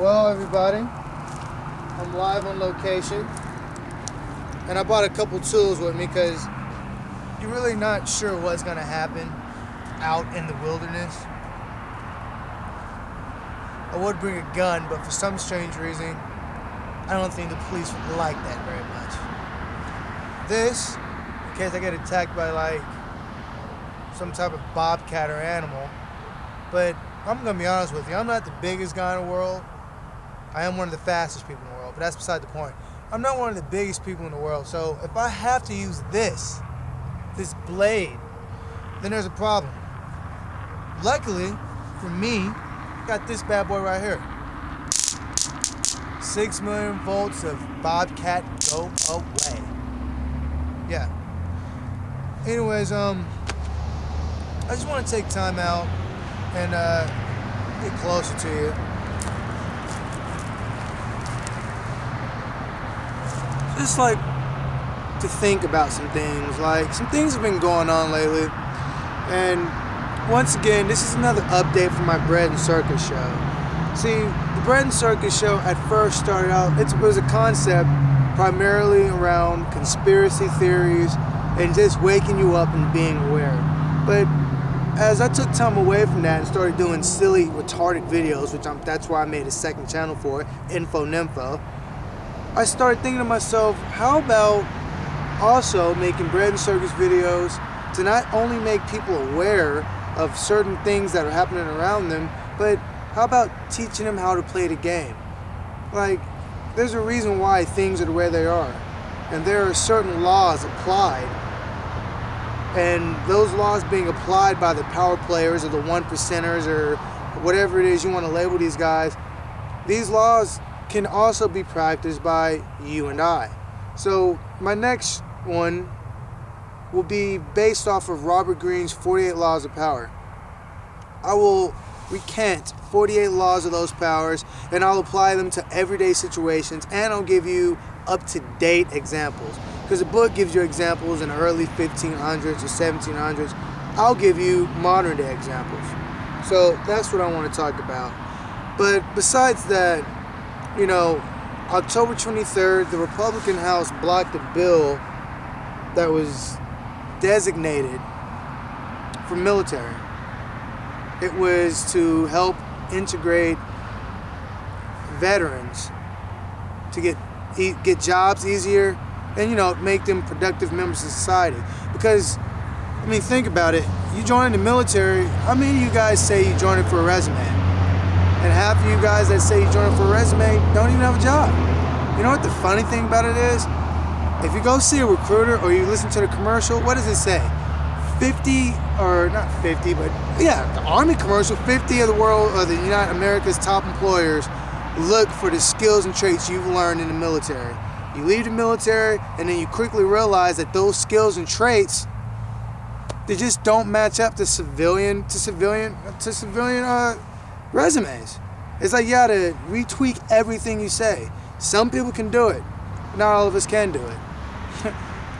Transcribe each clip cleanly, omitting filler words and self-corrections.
Well, everybody, I'm live on location, and I brought a couple tools with me because you're really not sure what's going to happen out in the wilderness. I would bring a gun, but for some strange reason, I don't think the police would like that very much. This, in case I get attacked by like some type of bobcat or animal, but I'm going to be honest with you, I'm not the biggest guy in the world. I am one of the fastest people in the world, but that's beside the point. I'm not one of the biggest people in the world, so if I have to use this blade, then there's a problem. Luckily, for me, I got this bad boy right here. 6 million volts of Bobcat, go away. Yeah. Anyways, I just want to take time out and get closer to you. Just like to think about some things. Like some things have been going on lately, and once again, this is another update from my Bread and Circus show. See, the Bread and Circus show at first started out, it was a concept primarily around conspiracy theories and just waking you up and being aware. But as I took time away from that and started doing silly, retarded videos, that's why I made a second channel for it, Info Nympho, I started thinking to myself, how about also making Bread and Circus videos to not only make people aware of certain things that are happening around them, but how about teaching them how to play the game? Like, there's a reason why things are the way they are, and there are certain laws applied, and those laws being applied by the power players or the 1%ers or whatever it is you want to label these guys, these laws can also be practiced by you and I. So my next one will be based off of Robert Greene's 48 Laws of Power. I will recant 48 laws of those powers, and I'll apply them to everyday situations, and I'll give you up-to-date examples. Because the book gives you examples in the early 1500s or 1700s. I'll give you modern-day examples. So that's what I want to talk about. But besides that, you know, October 23rd, the Republican House blocked a bill that was designated for military. It was to help integrate veterans to get jobs easier and, you know, make them productive members of society. Because, I mean, think about it. You join the military, how many of you guys say you joined it for a resume? And half of you guys that say you joined for a resume don't even have a job. You know what the funny thing about it is? If you go see a recruiter or you listen to the commercial, what does it say? 50, or not 50, but yeah, the Army commercial, 50 of the world, or the United America's top employers look for the skills and traits you've learned in the military. You leave the military and then you quickly realize that those skills and traits, they just don't match up to civilian resumes. It's like you gotta retweak everything you say. Some people can do it, not all of us can do it.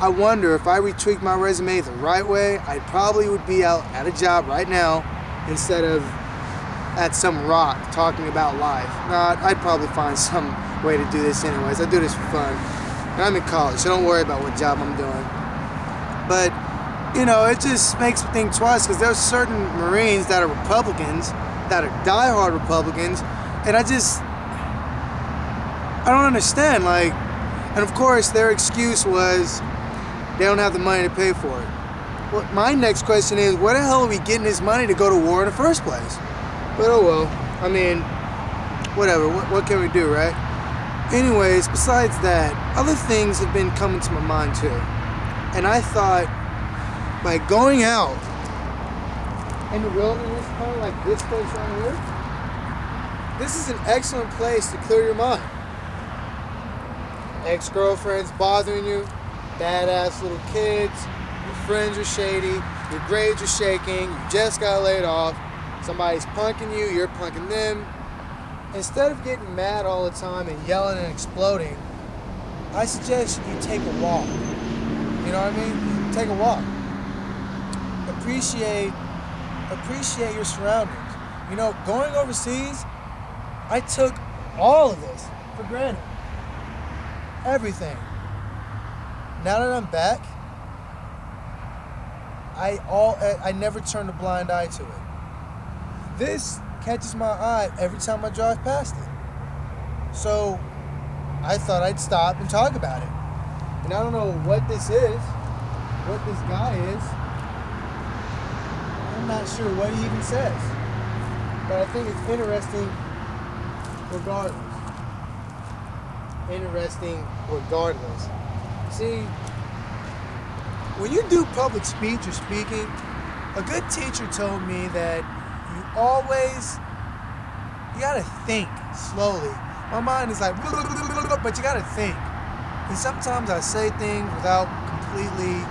I wonder if I retweak my resume the right way, I probably would be out at a job right now instead of at some rock talking about life. Nah, I'd probably find some way to do this anyways. I do this for fun. And I'm in college, so don't worry about what job I'm doing. But, you know, it just makes me think twice, because there's certain Marines that are Republicans, that are diehard Republicans, and I don't understand, like, and of course their excuse was they don't have the money to pay for it. Well, my next question is, where the hell are we getting this money to go to war in the first place? But oh well, I mean, whatever, what can we do, right? Anyways, besides that, other things have been coming to my mind too. And I thought, by going out in the wilderness, kind of like this place right here, this is an excellent place to clear your mind. Ex-girlfriend's bothering you, badass little kids, your friends are shady, your grades are shaking, you just got laid off, somebody's punking you, you're punking them. Instead of getting mad all the time and yelling and exploding, I suggest you take a walk. You know what I mean? Take a walk. Appreciate your surroundings. You know, going overseas, I took all of this for granted. Everything. Now that I'm back, I never turn a blind eye to it. This catches my eye every time I drive past it. So I thought I'd stop and talk about it. And I don't know what this is, what this guy is. I'm not sure what he even says. But I think it's interesting regardless. Interesting regardless. See, when you do public speech or speaking, a good teacher told me that you gotta think slowly. My mind is like, but you gotta think. And sometimes I say things without completely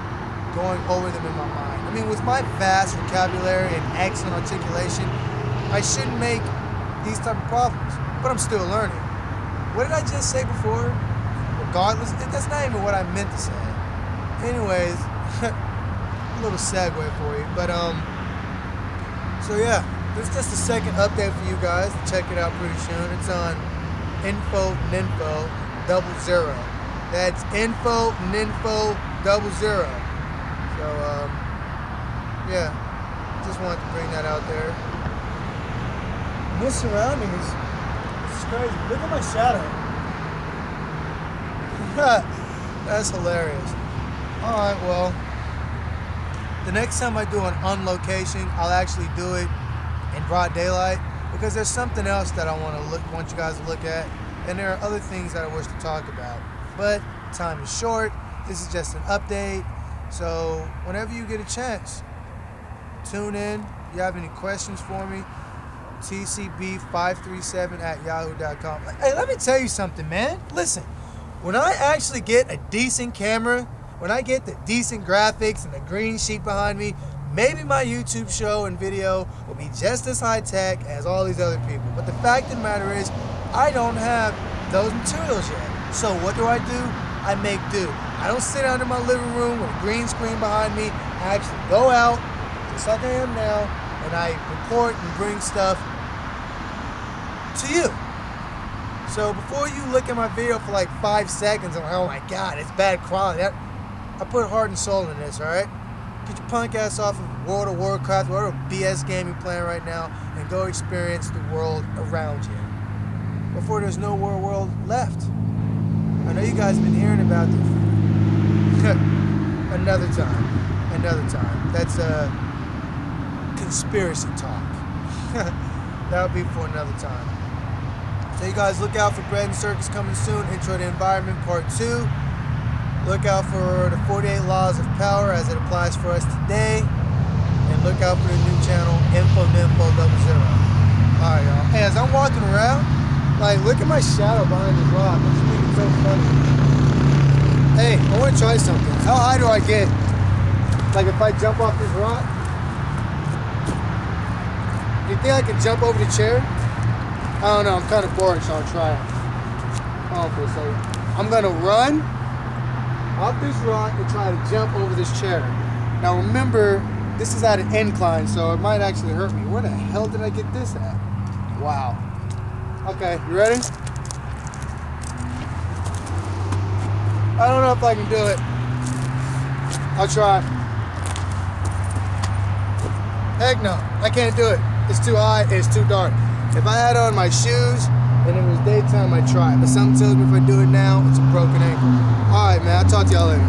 going over them in my mind. I mean, with my vast vocabulary and excellent articulation, I shouldn't make these type of problems, but I'm still learning. What did I just say before? Regardless, that's not even what I meant to say. Anyways, a little segue for you, but so yeah, this is just the second update for you guys. Check it out pretty soon. It's on Info 00. That's Info 00. So yeah, just wanted to bring that out there. And this surrounding is crazy. Look at my shadow. That's hilarious. Alright, well, the next time I do an on location, I'll actually do it in broad daylight, because there's something else that I want you guys to look at, and there are other things that I wish to talk about. But time is short. This is just an update. So whenever you get a chance, tune in. If you have any questions for me, tcb537@yahoo.com. Hey, let me tell you something, man. Listen, when I actually get a decent camera, when I get the decent graphics and the green sheet behind me, maybe my YouTube show and video will be just as high tech as all these other people. But the fact of the matter is, I don't have those materials yet. So what do? I make do. I don't sit down in my living room with a green screen behind me. I actually go out, just like I am now, and I report and bring stuff to you. So before you look at my video for like 5 seconds and oh my god, it's bad quality, I put heart and soul in this, alright? Get your punk ass off of World of Warcraft, whatever BS game you're playing right now, and go experience the world around you before there's no more world left. I know you guys have been hearing about this. Another time. That's conspiracy talk. That'll be for another time. So you guys look out for Bread and Circus coming soon. Intro to Environment Part 2. Look out for the 48 Laws of Power as it applies for us today. And look out for the new channel, Info 00. Alright, y'all. Hey, as I'm walking around, like, look at my shadow behind this rock. I just think it's so funny. Hey, I want to try something. How high do I get? Like, if I jump off this rock? Do you think I can jump over the chair? I don't know, I'm kind of bored, so I'll try it. Hold on for a second. I'm going to run off this rock and try to jump over this chair. Now remember, this is at an incline, so it might actually hurt me. Where the hell did I get this at? Wow. Okay, you ready? I don't know if I can do it. I'll try. Heck no, I can't do it. It's too high, it's too dark. If I had on my shoes and it was daytime, I'd try it. But something tells me if I do it now, it's a broken ankle. Alright, man, I'll talk to y'all later.